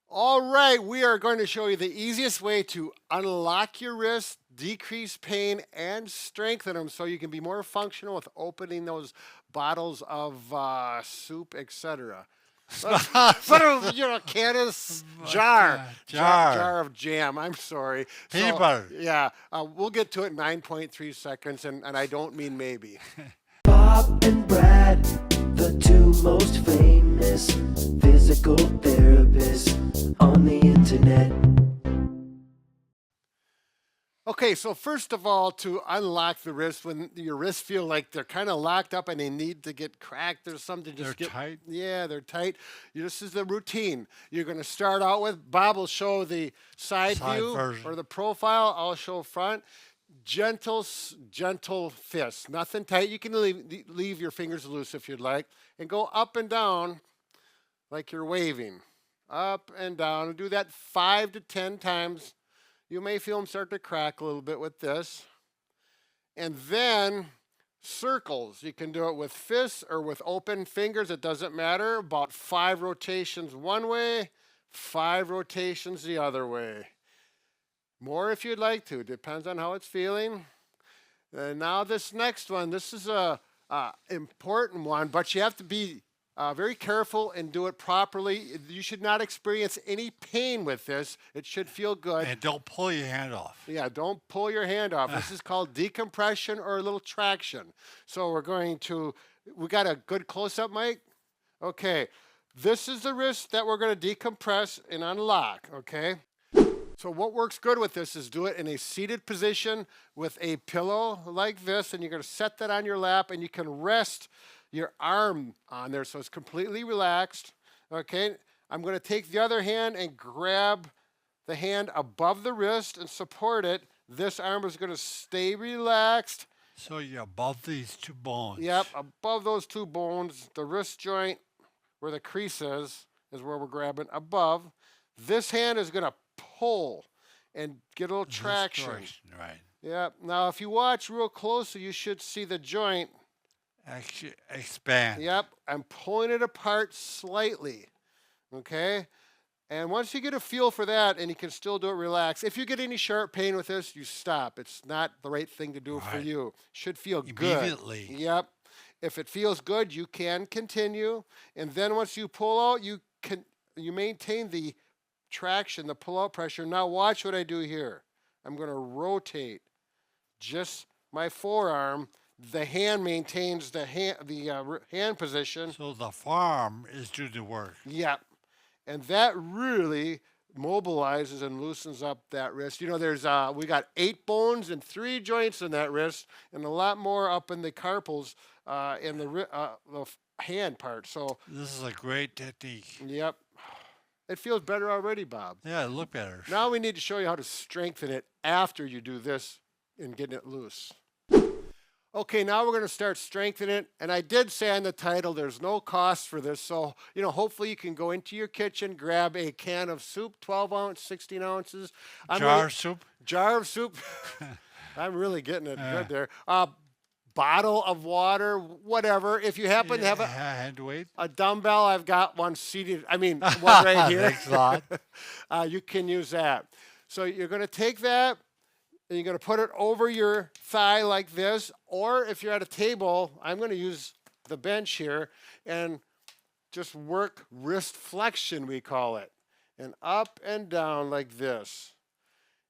All right, we are going to show you the easiest way to unlock your wrist, decrease pain, and strengthen them so you can be more functional with opening those bottles of soup, etc. But you're a Candace jar, Jar. jar of jam. I'm sorry. Peanut So butter. yeah, we'll get to it in 9.3 seconds, and I don't mean maybe. Bob and Brad, the two most famous physical therapists on the internet. Okay, so first of all, to unlock the wrist, when your wrists feel like they're kind of locked up and they need to get cracked or something, They're tight. Yeah, they're tight. This is the routine. You're going to start out with. Bob will show the side view version. or the profile. I'll show front. Gentle, gentle fists. Nothing tight. You can leave your fingers loose if you'd like, and go up and down like you're waving, up and down. Do that 5 to 10 times. You may feel them start to crack a little bit with this. And then circles. You can do it with fists or with open fingers. It doesn't matter. About 5 rotations one way, 5 rotations the other way. More if you'd like to. Depends on how it's feeling. And now this next one. This is a important one, but you have to be very careful and do it properly. You should not experience any pain with this. It should feel good. And don't pull your hand off. Yeah, don't pull your hand off. This is called decompression or a little traction. So we got a good close-up, Mike? Okay, this is the wrist that we're going to decompress and unlock, okay? So what works good with this is do it in a seated position with a pillow like this, and you're going to set that on your lap, and you can rest your arm on there so it's completely relaxed. Okay, I'm going to take the other hand and grab the hand above the wrist and support it. This arm is going to stay relaxed. So you're above these two bones. Yep, above those two bones. The wrist joint where the crease is where we're grabbing above. This hand is going to pull and get a little traction. Right. Yep. Now, if you watch real closely, you should see the joint. Actually, expand. Yep, I'm pulling it apart slightly, okay? And once you get a feel for that and you can still do it relaxed, if you get any sharp pain with this, you stop. It's not the right thing to do for you. Should feel good. Immediately. Yep. If it feels good, you can continue. And then once you pull out, you maintain the traction, the pull-out pressure. Now watch what I do here. I'm going to rotate just my forearm. The hand maintains the hand position. So the forearm is doing the work. Yep. And that really mobilizes and loosens up that wrist. You know, we got 8 bones and 3 joints in that wrist, and a lot more up in the carpals in the hand part. So this is a great technique. Yep. It feels better already, Bob. Yeah, it look better. Now we need to show you how to strengthen it after you do this and getting it loose. Okay, now we're going to start strengthening it. And I did say on the title there's no cost for this. So, hopefully you can go into your kitchen, grab a can of soup, 12 ounce, 16 ounces. Jar of soup? I'm really getting it good there. Bottle of water, whatever. If you happen to have hand weight. A dumbbell, I've got one seated. One right here. Thanks a lot. You can use that. So you're going to take that and you're going to put it over your thigh like this. Or if you're at a table, I'm going to use the bench here and just work wrist flexion, we call it. And up and down like this.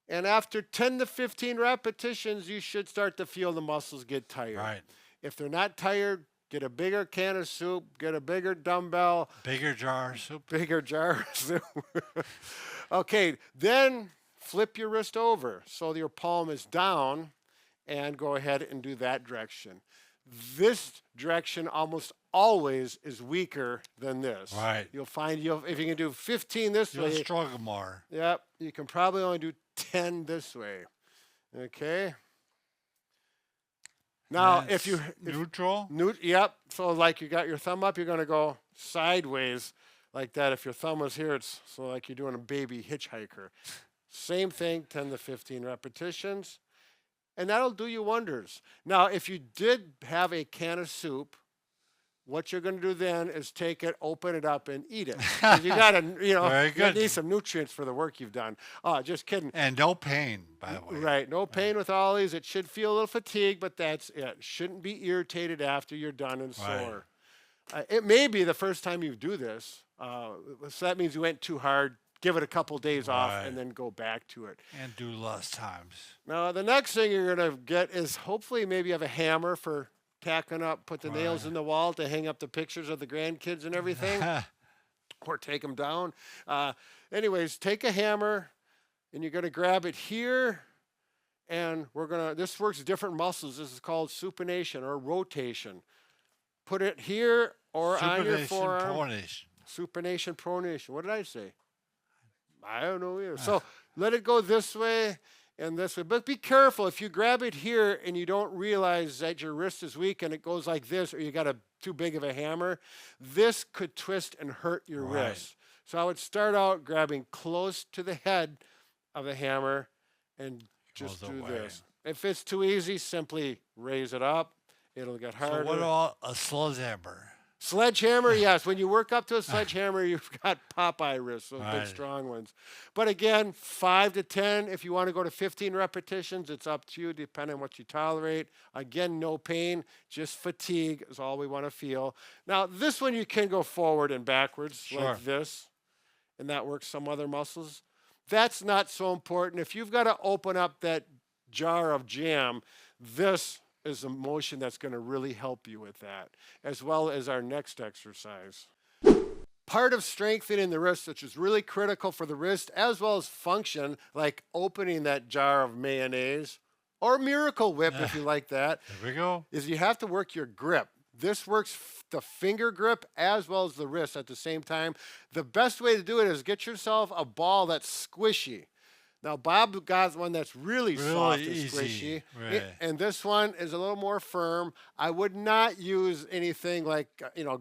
And after 10 to 15 repetitions, you should start to feel the muscles get tired. Right. If they're not tired, get a bigger can of soup, get a bigger dumbbell. Bigger jar of soup. Bigger jar of soup. Okay, then flip your wrist over so your palm is down and go ahead and do that direction. This direction almost always is weaker than this. Right. You'll find if you can do 15 this way. You'll struggle more. Yep, you can probably only do 10 this way. Okay. Now, neutral. Yep. So like you got your thumb up, you're going to go sideways like that. If your thumb was here, it's so like you're doing a baby hitchhiker. Same thing, 10 to 15 repetitions. And that'll do you wonders. Now, if you did have a can of soup, what you're going to do then is take it, open it up, and eat it. 'Cause you got to, Very you good. need some nutrients for the work you've done. Oh, just kidding. And no pain, by the way. Right, no pain with all these. It should feel a little fatigue, but that's it. Shouldn't be irritated after you're done and Right. sore. It may be the first time you do this, so that means you went too hard. Give it a couple days off Right. and then go back to it. And do less times. Now, the next thing you're going to get is hopefully maybe you have a hammer for tacking up, put the nails in the wall to hang up the pictures of the grandkids and everything, or take them down. Anyways, take a hammer and you're going to grab it here, and this works different muscles. This is called supination or rotation. Put it here or on your Supination, forearm. pronation. Supination, pronation. What did I say? I don't know either. So let it go this way and this way. But be careful. If you grab it here and you don't realize that your wrist is weak and it goes like this, or you got too big of a hammer, this could twist and hurt your Right. wrist. So I would start out grabbing close to the head of the hammer and just Goes do away. this. If it's too easy, simply raise it up. It'll get harder. So what about a sledgehammer? Sledgehammer, yes. When you work up to a sledgehammer, you've got Popeye wrists, those big, Right. strong ones. But again, 5 to 10. If you want to go to 15 repetitions, it's up to you, depending on what you tolerate. Again, no pain, just fatigue is all we want to feel. Now, this one you can go forward and backwards Sure. like this, and that works some other muscles. That's not so important. If you've got to open up that jar of jam, this is a motion that's going to really help you with that, as well as our next exercise. Part of strengthening the wrist, which is really critical for the wrist as well as function, like opening that jar of mayonnaise or Miracle Whip if you like that, There we go. is you have to work your grip. This works the finger grip as well as the wrist at the same time. The best way to do it is get yourself a ball that's squishy. Now, Bob got one that's really soft and easy, squishy, right. and this one is a little more firm. I would not use anything like,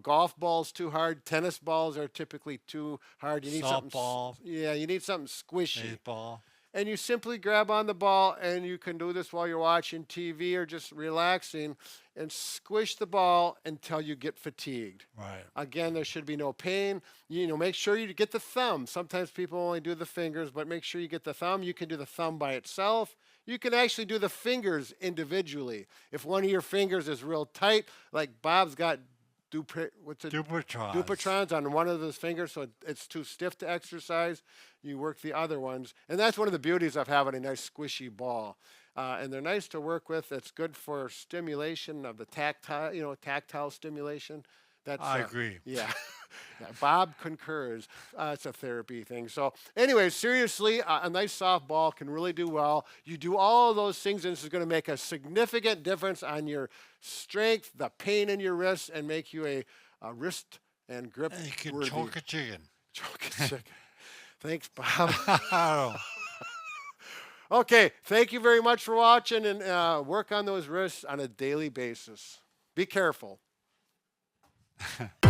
golf balls too hard. Tennis balls are typically too hard. You need something. Softball. Yeah, you need something squishy. Baseball. And you simply grab on the ball, and you can do this while you're watching TV or just relaxing, and squish the ball until you get fatigued. Right. Again, there should be no pain. Make sure you get the thumb. Sometimes people only do the fingers, but make sure you get the thumb. You can do the thumb by itself. You can actually do the fingers individually. If one of your fingers is real tight, like Bob's got Dupotrons on one of those fingers, so it's too stiff to exercise. You work the other ones, and that's one of the beauties of having a nice squishy ball. And they're nice to work with. It's good for stimulation of the tactile stimulation. That's I agree. Yeah. Yeah, Bob concurs. It's a therapy thing. So anyway, seriously, a nice soft ball can really do well. You do all of those things, and this is going to make a significant difference on your strength, the pain in your wrists, and make you a wrist and grip And you can worthy. choke a chicken. Choke a chicken. Thanks, Bob. I Okay, thank you very much for watching, and work on those wrists on a daily basis. Be careful. don't know.